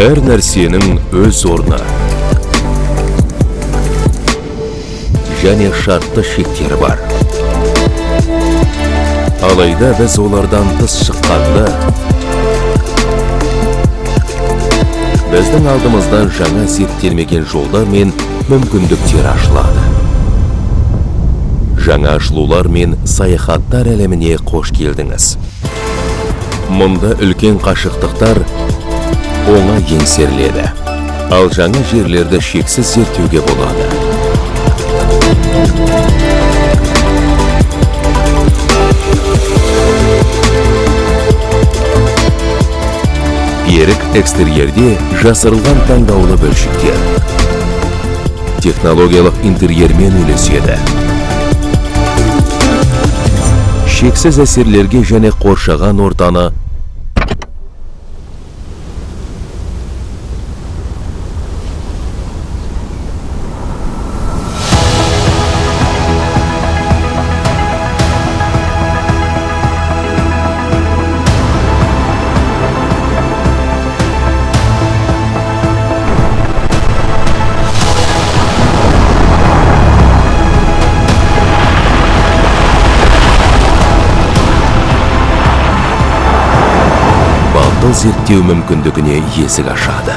Әр нәрсенің өз орны және шартты шектері бар. Алайда біз олардан тыс шыққанда, біздің алдымыздан жаңа зерттелмеген жолдар мен мүмкіндіктер ашылады. Жаңа ашылулар мен саяхаттар әлеміне қош келдіңіз. Мұнда үлкен қашықтықтар оңай еңсеріледі, ал жаңа жерлерді шексіз зерттеуге болады. Берік экстерьерде жасырылған таңдаулы бөлшектер. Технологиялық интерьермен үйлеседі. Шексіз әсерлерге және қоршаған ортаны зерттеу мүмкіндігіне есік ашады.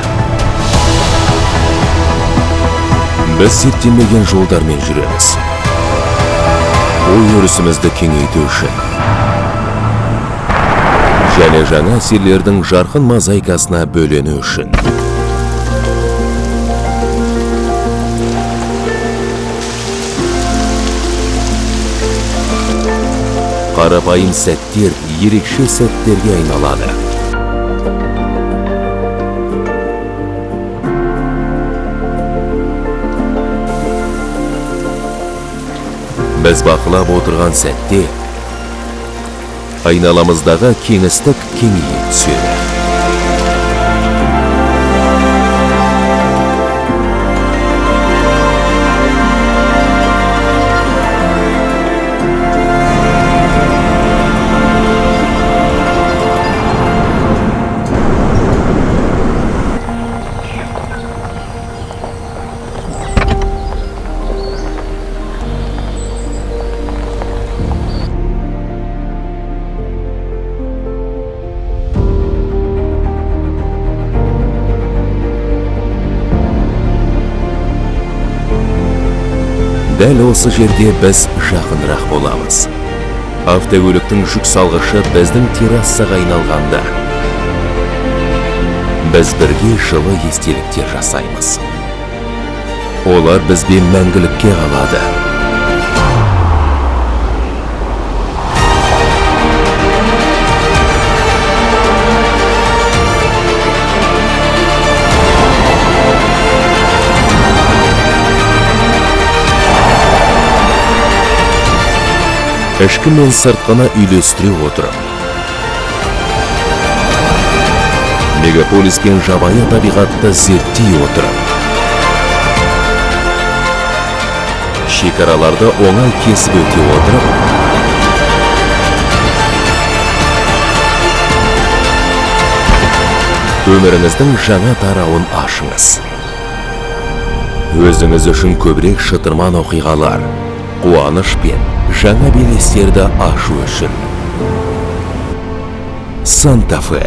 Біз зерттелмеген жолдармен жүреміз. Ой-өрісімізді кеңейту үшін және жаңа әсерлердің жарқын мозаикасына бөлену үшін. Қарапайым сәттер ерекше сәттерге айналады. Біз бақылап отырған сәтте айналамыздағы кеңістік кеңейіп түседі. Дәл осы жерде біз жақынырақ боламыз. Автокөліктің жүк салғышы біздің террасаға айналғанда, біз бірге жылы естеліктер жасаймыз. Олар бізбен мәңгілікке қалады. Ішкі мен сыртқыны үйлестіре отырып, мегаполис пен жабайы табиғатты зерттей отырып, шекараларды оңай кесіп өте отырып, өміріңіздің жаңа тарауын ашыңыз. Өзіңіз үшін көбірек шытырман оқиғалар, қуаныш пен жаңа белестерді ашу үшін. Санта Фе.